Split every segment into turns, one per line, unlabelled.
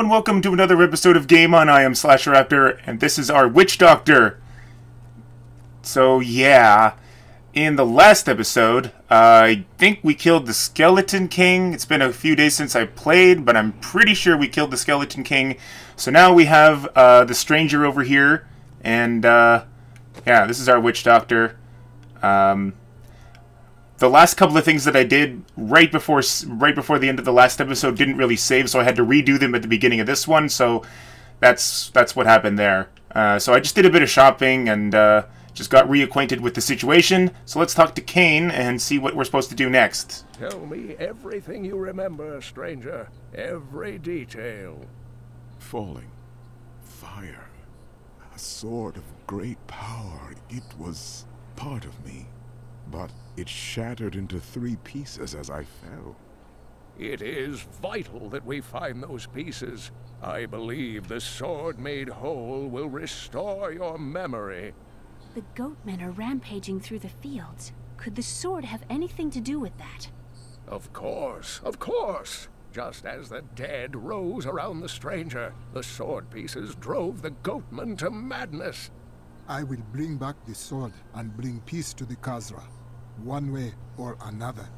Hello and welcome to another episode of Game On. I am Slasher and this is our Witch Doctor. So yeah, in the last episode, I think we killed the Skeleton King. It's been a few days since I played, but I'm pretty sure we killed the Skeleton King. So now we have the Stranger over here, and yeah, this is our Witch Doctor. The last couple of things that I did right before the end of the last episode didn't really save, so I had to redo them at the beginning of this one. So that's what happened there. So I just did a bit of shopping and just got reacquainted with the situation. So let's talk to Kane and see what we're supposed to do next.
Tell me everything you remember, stranger. Every detail.
Falling. Fire. A sword of great power. It was part of me. But it shattered into 3 pieces as I fell.
It is vital that we find those pieces. I believe the sword made whole will restore your memory.
The goatmen are rampaging through the fields. Could the sword have anything to do with that?
Of course, of course. Just as the dead rose around the stranger, the sword pieces drove the goatmen to madness.
I will bring back the sword and bring peace to the Khazra, one way or another.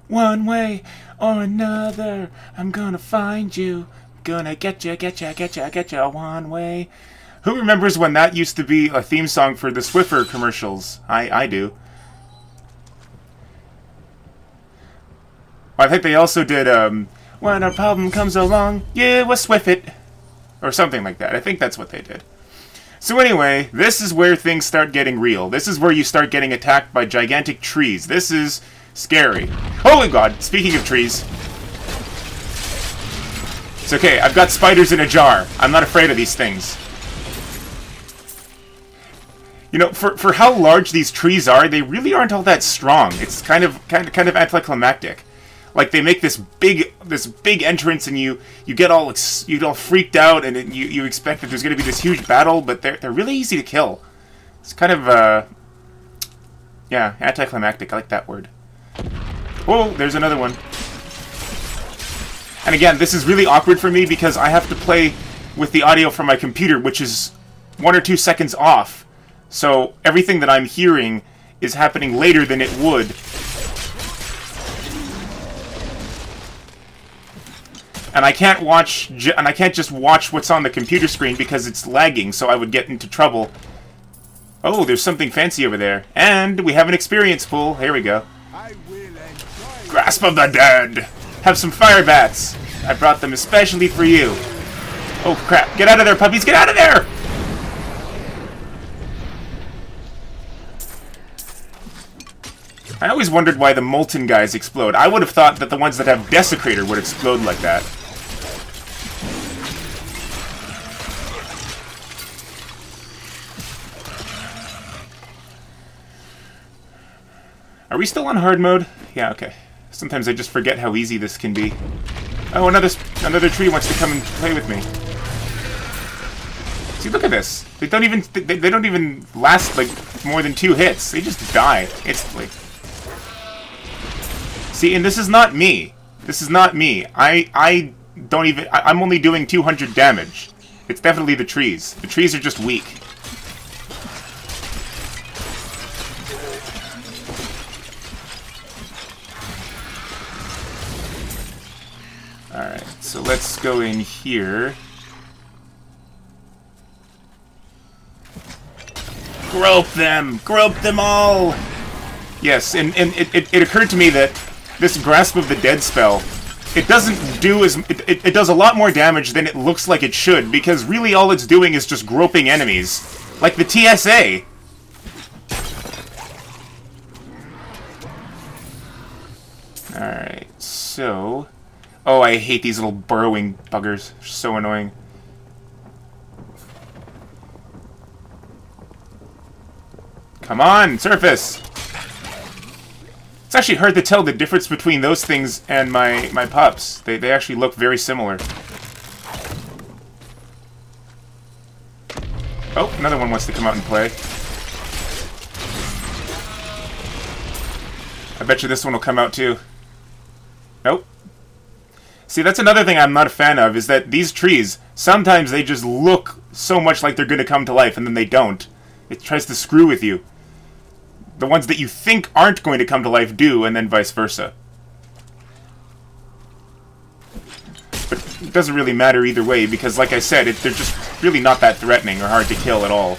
One way or another, I'm gonna find you. Gonna get ya, one way. Who remembers when that used to be a theme song for the Swiffer commercials? I do. I think they also did, when a problem comes along, you will Swift it. Or something like that. I think that's what they did. So anyway, this is where things start getting real. This is where you start getting attacked by gigantic trees. This is scary. Holy God, speaking of trees. It's okay, I've got spiders in a jar. I'm not afraid of these things. You know, for how large these trees are, they really aren't all that strong. It's kind of anticlimactic. Like they make this big entrance, and you get all freaked out, and you expect that there's going to be this huge battle, but they're really easy to kill. It's kind of yeah, anticlimactic. I like that word. Oh, there's another one. And again, this is really awkward for me because I have to play with the audio from my computer, which is 1 or 2 seconds off. So everything that I'm hearing is happening later than it would. And I can't just watch what's on the computer screen because it's lagging, so I would get into trouble. Oh, there's something fancy over there. And we have an experience pool. Here we go. Grasp of the Dead! Have some fire bats! I brought them especially for you. Oh crap, get out of there, puppies! Get out of there! I always wondered why the molten guys explode. I would have thought that the ones that have Desecrator would explode like that. Are we still on hard mode? Yeah, okay. Sometimes I just forget how easy this can be. Oh, another tree wants to come and play with me. See, look at this. They don't even last like more than 2 hits. They just die instantly. See, and this is not me. This is not me. I'm only doing 200 damage. It's definitely the trees. The trees are just weak. Alright, so let's go in here. Grope them! Grope them all! Yes, and it occurred to me that this Grasp of the Dead spell, it doesn't do as... It does a lot more damage than it looks like it should, because really all it's doing is just groping enemies. Like the TSA! Alright, so... Oh, I hate these little burrowing buggers. They're so annoying. Come on, surface! It's actually hard to tell the difference between those things and my pups. They actually look very similar. Oh, another one wants to come out and play. I bet you this one will come out too. See, that's another thing I'm not a fan of, is that these trees, sometimes they just look so much like they're going to come to life, and then they don't. It tries to screw with you. The ones that you think aren't going to come to life do, and then vice versa. But it doesn't really matter either way, because like I said, they're just really not that threatening or hard to kill at all.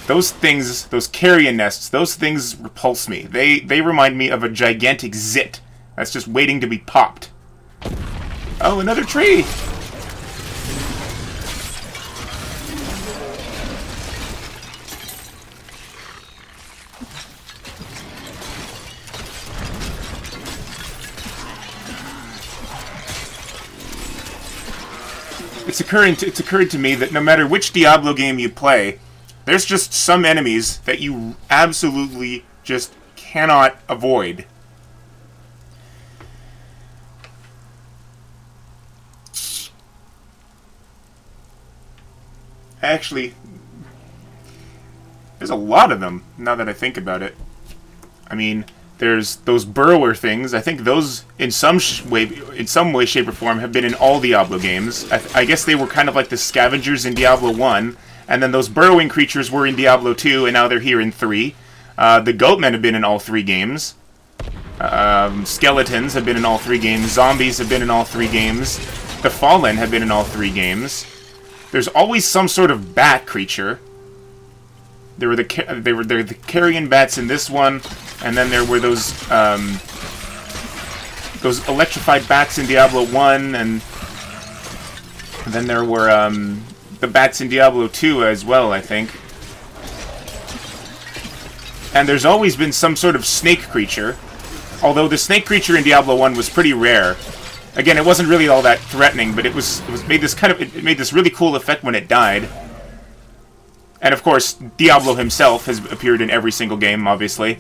Those things, those carrion nests, those things repulse me. They remind me of a gigantic zit that's just waiting to be popped. Oh, another tree! It's occurred to me that no matter which Diablo game you play, there's just some enemies that you absolutely just cannot avoid. Actually, there's a lot of them, now that I think about it. I mean, there's those burrower things. I think those, in some way, shape, or form, have been in all Diablo games. I guess they were kind of like the scavengers in Diablo 1, and then those burrowing creatures were in Diablo 2, and now they're here in 3. The goatmen have been in all 3 games. Skeletons have been in all 3 games. Zombies have been in all 3 games. The Fallen have been in all 3 games. There's always some sort of bat creature. There were the carrion bats in this one, and then there were those electrified bats in Diablo 1, and then there were the bats in Diablo 2 as well, I think. And there's always been some sort of snake creature, although the snake creature in Diablo 1 was pretty rare. Again, it wasn't really all that threatening, but it made this really cool effect when it died. And of course, Diablo himself has appeared in every single game, obviously.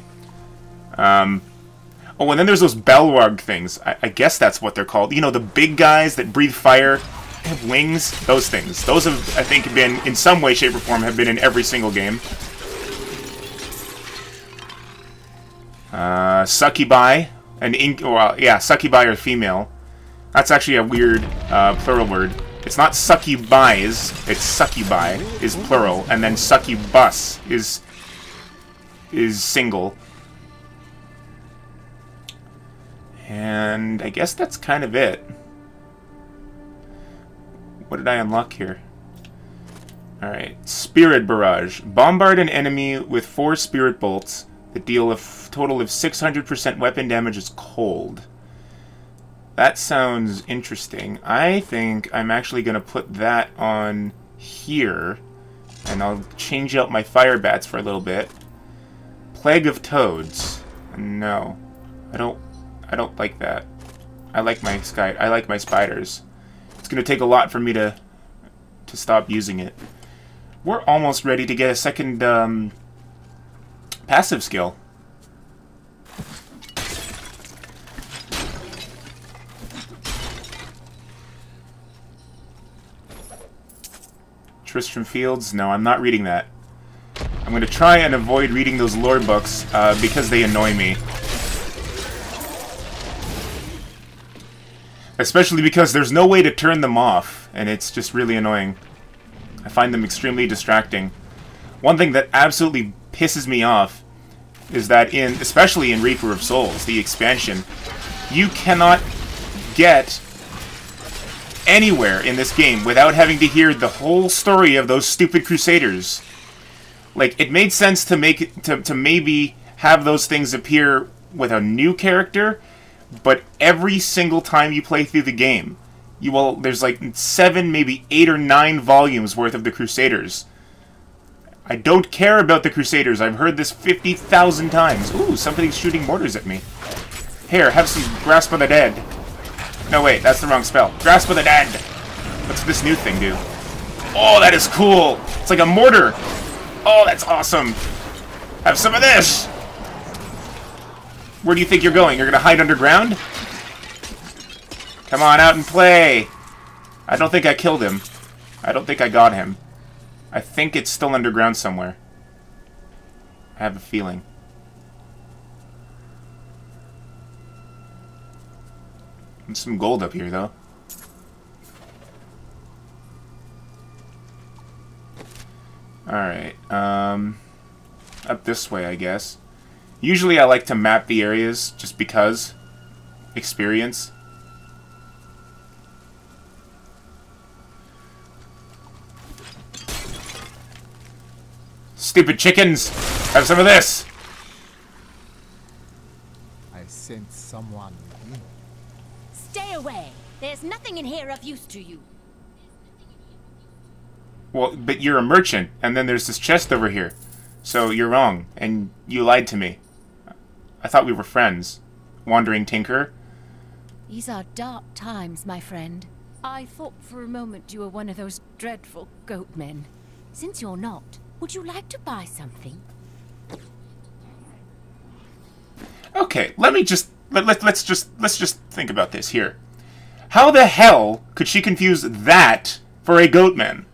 Oh, and then there's those Belrog things. I guess that's what they're called. You know, the big guys that breathe fire, have wings. Those things. Those have, I think, been, in some way, shape, or form, have been in every single game. Succubi. Succubi are female. That's actually a weird plural word. It's not succubis, it's succubi is plural, and then succubus is single. And I guess that's kind of it. What did I unlock here? Alright, Spirit Barrage. Bombard an enemy with 4 spirit bolts that deal a total of 600% weapon damage as cold. That sounds interesting. I think I'm actually going to put that on here, and I'll change out my fire bats for a little bit. Plague of Toads. No, I don't like that. I like my spiders. It's going to take a lot for me to stop using it. We're almost ready to get a second passive skill. Tristram Fields? No, I'm not reading that. I'm going to try and avoid reading those lore books because they annoy me. Especially because there's no way to turn them off, and it's just really annoying. I find them extremely distracting. One thing that absolutely pisses me off is that especially in Reaper of Souls, the expansion, you cannot get anywhere in this game without having to hear the whole story of those stupid Crusaders. Like, it made sense to maybe have those things appear with a new character, but every single time you play through the game, there's like 7, maybe 8 or 9 volumes worth of the Crusaders. I don't care about the Crusaders. I've heard this 50,000 times. Ooh, somebody's shooting mortars at me. Here, have some Grasp of the Dead. No, wait, that's the wrong spell. Grasp of the Dead! What's this new thing do? Oh, that is cool! It's like a mortar! Oh, that's awesome! Have some of this! Where do you think you're going? You're gonna hide underground? Come on out and play! I don't think I killed him. I don't think I got him. I think it's still underground somewhere. I have a feeling. Some gold up here, though. Alright, up this way, I guess. Usually I like to map the areas, just because. Experience. Stupid chickens! Have some of this!
I sense someone within.
Stay away! There's nothing in here of use to you.
Well, but you're a merchant, and then there's this chest over here. So you're wrong, and you lied to me. I thought we were friends. Wandering tinker.
These are dark times, my friend. I thought for a moment you were one of those dreadful goat men. Since you're not, would you like to buy something?
Okay, let's just think about this here. How the hell could she confuse that for a goatman?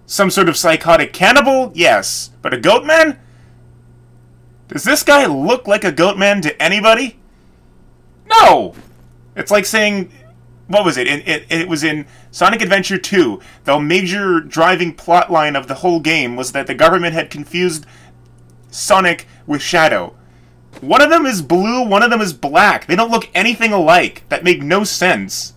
Some sort of psychotic cannibal? Yes. But a goatman? Does this guy look like a goatman to anybody? No! It's like saying... What was it? It was in Sonic Adventure 2. The major driving plotline of the whole game was that the government had confused Sonic with Shadow. One of them is blue, one of them is black. They don't look anything alike. That made no sense.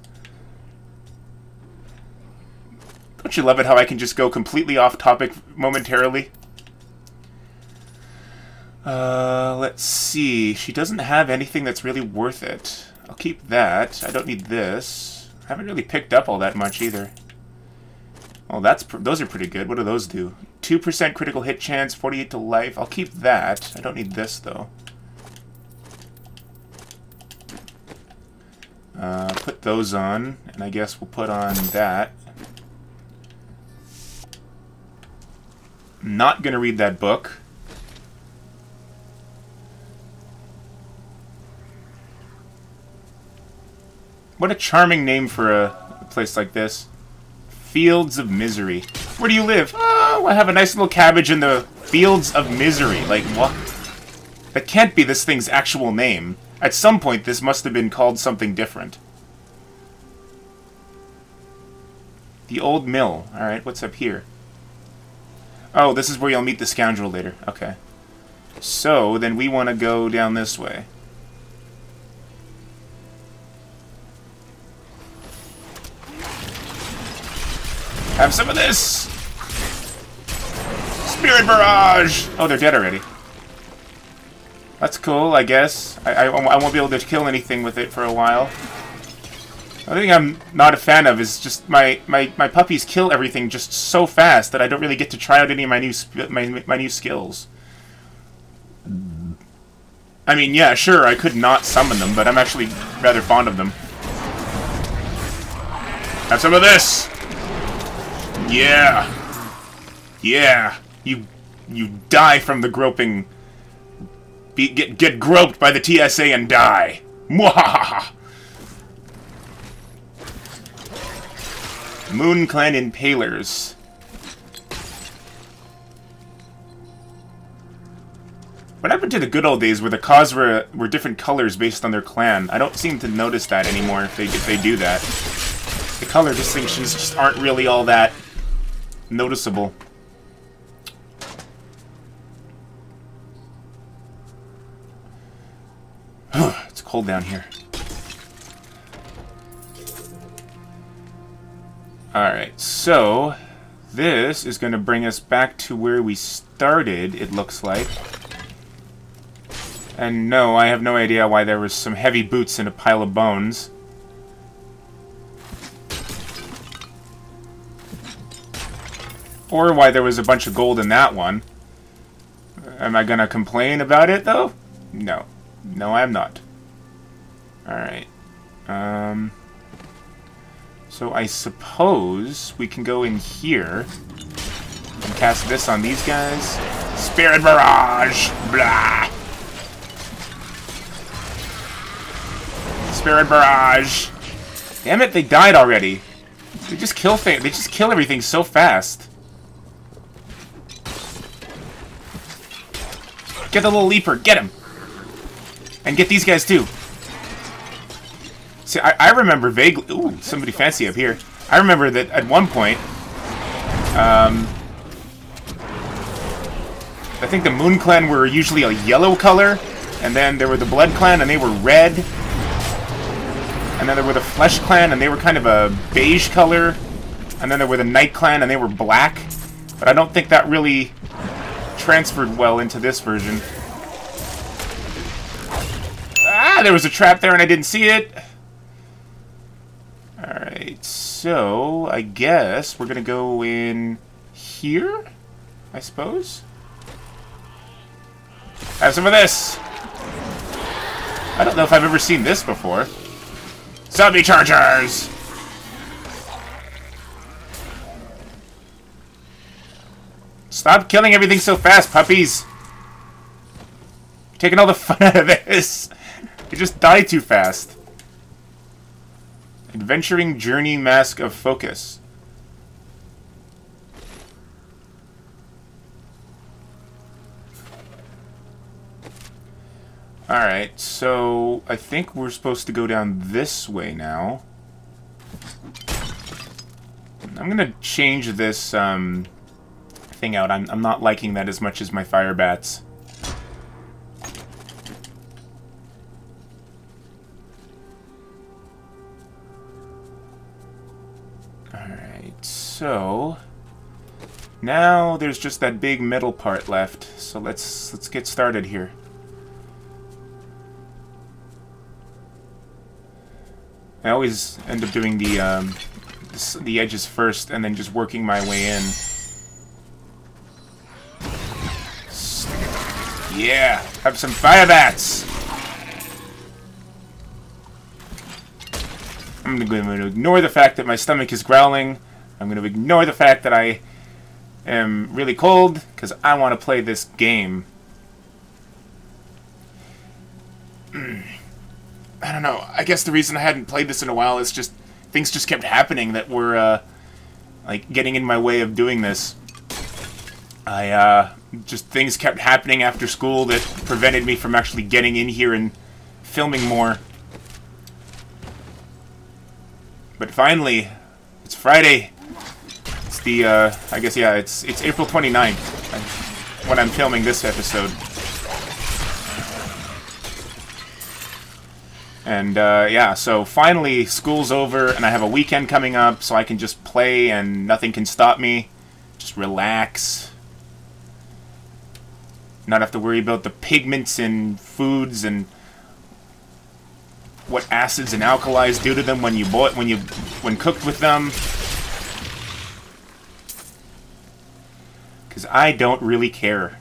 Don't you love it how I can just go completely off topic momentarily? Let's see. She doesn't have anything that's really worth it. I'll keep that. I don't need this. I haven't really picked up all that much either. Oh, those are pretty good. What do those do? 2% critical hit chance, 48 to life. I'll keep that. I don't need this, though. Put those on, and I guess we'll put on that. Not gonna read that book. What a charming name for a place like this. Fields of Misery. Where do you live? Oh, I have a nice little cabbage in the Fields of Misery. Like, what? That can't be this thing's actual name. At some point, this must have been called something different. The Old Mill. Alright, what's up here? Oh, this is where you'll meet the scoundrel later. Okay. So, then we want to go down this way. Have some of this! Spirit Barrage! Oh, they're dead already. That's cool, I guess. I won't be able to kill anything with it for a while. The thing I'm not a fan of is just my puppies kill everything just so fast that I don't really get to try out any of my new skills. I mean, yeah, sure, I could not summon them, but I'm actually rather fond of them. Have some of this! Yeah! Yeah! You die from the groping... Get groped by the TSA and die! Mwahaha! Moon Clan Impalers. What happened to the good old days where the Khazra were different colors based on their clan? I don't seem to notice that anymore if they do that. The color distinctions just aren't really all that noticeable. It's cold down here. Alright, so this is going to bring us back to where we started, it looks like. And no, I have no idea why there was some heavy boots in a pile of bones. Or why there was a bunch of gold in that one. Am I going to complain about it, though? No. No, I'm not. Alright. So I suppose we can go in here and cast this on these guys. Spirit Barrage! Blah! Spirit Barrage! Damn it, they died already. They just kill everything so fast. Get the little leaper, get him! And get these guys too. See, I remember vaguely... Ooh, somebody fancy up here. I remember that at one point... I think the Moon Clan were usually a yellow color, and then there were the Blood Clan, and they were red. And then there were the Flesh Clan, and they were kind of a beige color. And then there were the Night Clan, and they were black. But I don't think that really transferred well into this version. Ah, there was a trap there, and I didn't see it. Alright, so I guess we're gonna go in here, I suppose. Have some of this. I don't know if I've ever seen this before. Zombie chargers! Stop killing everything so fast, puppies! You're taking all the fun out of this. You just die too fast. Adventuring Journey Mask of Focus. Alright, so I think we're supposed to go down this way now. I'm gonna change this thing out. I'm not liking that as much as my fire bats. Alright, so now there's just that big middle part left. So let's get started here. I always end up doing the edges first and then just working my way in. Yeah, have some fire bats. I'm going to ignore the fact that my stomach is growling. I'm going to ignore the fact that I am really cold because I want to play this game. I don't know. I guess the reason I hadn't played this in a while is just things just kept happening that were like getting in my way of doing this. Just things kept happening after school that prevented me from actually getting in here and filming more. But finally, it's Friday. It's the I guess yeah, it's April 29th when I'm filming this episode. And, yeah, so finally school's over, and I have a weekend coming up, so I can just play, and nothing can stop me. Just relax. Not have to worry about the pigments in foods, and what acids and alkalis do to them when when cooked with them. Because I don't really care.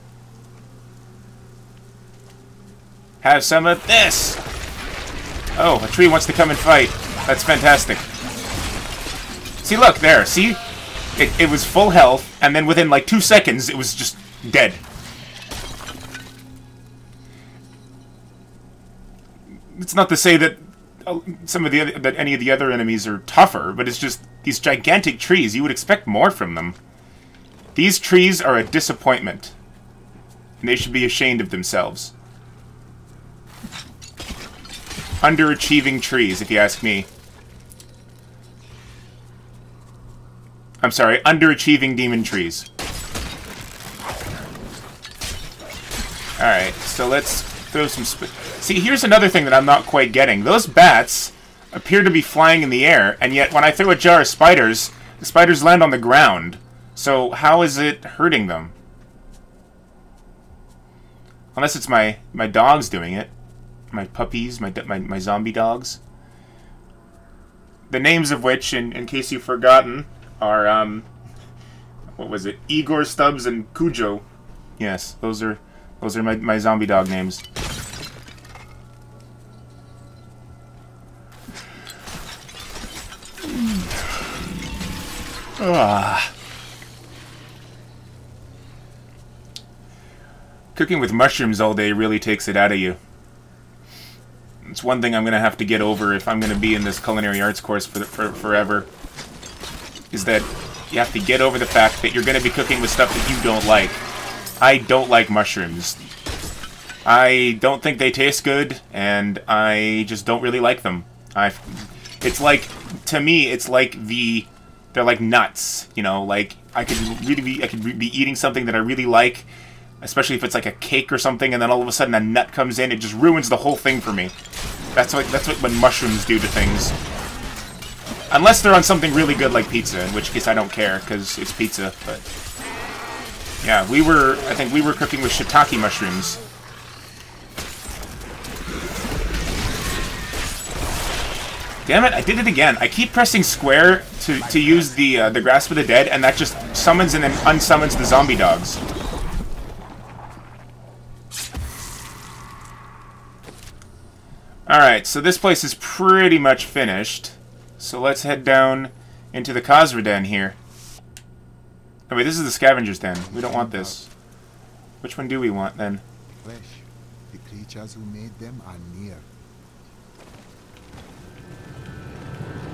Have some of this! Oh, a tree wants to come and fight. That's fantastic. See, look, there. See? It was full health, and then within, like, 2 seconds, it was just dead. It's not to say that that any of the other enemies are tougher, but it's just these gigantic trees. You would expect more from them. These trees are a disappointment. And they should be ashamed of themselves. Underachieving trees, if you ask me. I'm sorry, underachieving demon trees. Alright, so let's throw some... See, here's another thing that I'm not quite getting. Those bats appear to be flying in the air, and yet when I throw a jar of spiders, the spiders land on the ground. So how is it hurting them? Unless it's my dogs doing it. My puppies, my zombie dogs. The names of which, in case you've forgotten, are, what was it? Igor, Stubbs, and Cujo. Yes, those are my zombie dog names. Cooking with mushrooms all day really takes it out of you. It's one thing I'm going to have to get over if I'm going to be in this culinary arts course for forever. Is that you have to get over the fact that you're going to be cooking with stuff that you don't like. I don't like mushrooms. I don't think they taste good, and I just don't really like them. It's like, to me, it's like they're like nuts, you know, like, I could be eating something that I really like, especially if it's like a cake or something, and then all of a sudden a nut comes in, it just ruins the whole thing for me. That's what when mushrooms do to things. Unless they're on something really good like pizza, in which case I don't care, because it's pizza, but... Yeah, I think we were cooking with shiitake mushrooms. Damn it, I did it again. I keep pressing square to use the Grasp of the Dead, and that just summons and then unsummons the zombie dogs. Alright, so this place is pretty much finished. So let's head down into the Khazra Den here. Oh wait, this is the Scavenger's Den. We don't want this. Which one do we want, then?
Flesh. The creatures who made them are near.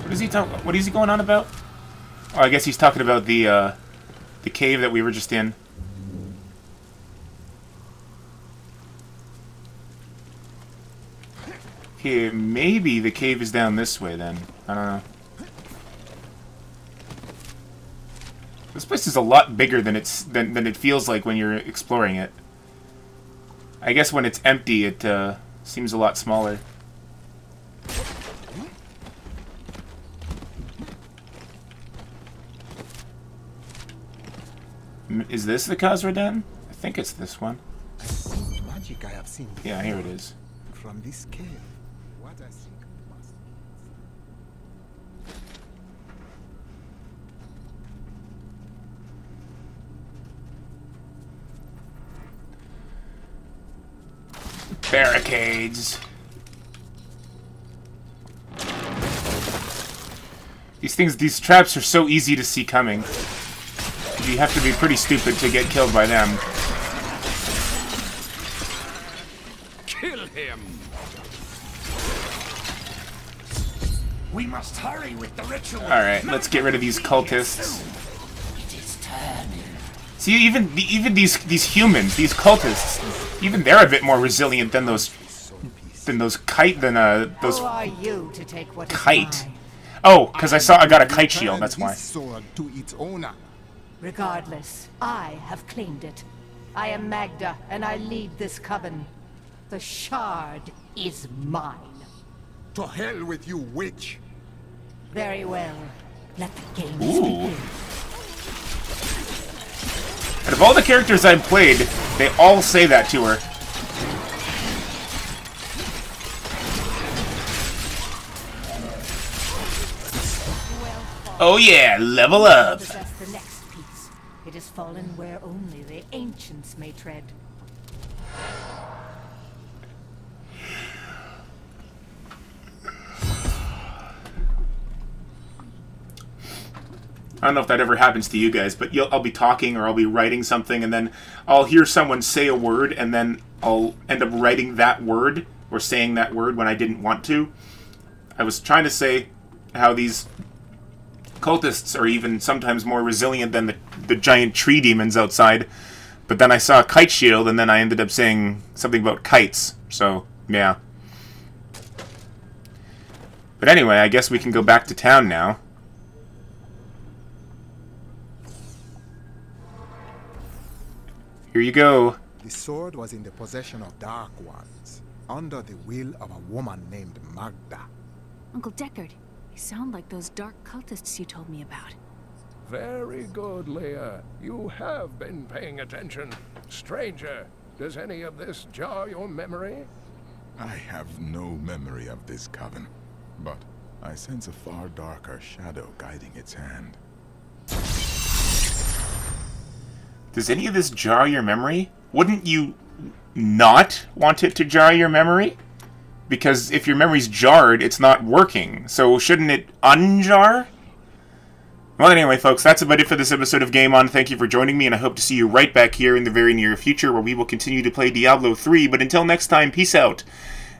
What is he going on about? Oh, I guess he's talking about the cave that we were just in. Okay, maybe the cave is down this way then. I don't know. This place is a lot bigger than than it feels like when you're exploring it. I guess when it's empty, it seems a lot smaller. Is this the Khazra Den? I think it's this one.
I see magic I have seen.
Yeah, here it is.
From this cave, what I think must...
Barricades. These traps are so easy to see coming. You have to be pretty stupid to get killed by them.
Kill him! We must hurry with the ritual.
Alright, let's get rid of these cultists.
It is turning.
See, even these humans, these cultists, even they're a bit more resilient than those kite
Who are you to take what is
kite.
mine?
Oh, because I got a kite shield, that's why.
This sword to its owner.
Regardless, I have claimed it. I am Magda, and I lead this coven. The shard is mine.
To hell with you, witch!
Very well. Let the games
Ooh.
begin.
Out of all the characters I've played, they all say that to her. Oh yeah, level up!
Possess the next piece. It is fallen where only the ancients may tread.
I don't know if that ever happens to you guys, but I'll be talking or I'll be writing something and then I'll hear someone say a word and then I'll end up writing that word or saying that word when I didn't want to. I was trying to say how these cultists are even sometimes more resilient than the giant tree demons outside, but then I saw a kite shield and then I ended up saying something about kites, so yeah. But anyway, I guess we can go back to town now. Here you go.
The sword was in the possession of Dark Ones, under the will of a woman named Magda.
Uncle Deckard, you sound like those dark cultists you told me about.
Very good, Leah. You have been paying attention. Stranger, does any of this jar your memory?
I have no memory of this coven, but I sense a far darker shadow guiding its hand.
Does any of this jar your memory? Wouldn't you not want it to jar your memory? Because if your memory's jarred, it's not working. So shouldn't it unjar? Well, anyway, folks, that's about it for this episode of Game On. Thank you for joining me, and I hope to see you right back here in the very near future where we will continue to play Diablo 3. But until next time, peace out.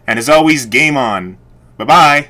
And as always, Game On. Bye-bye.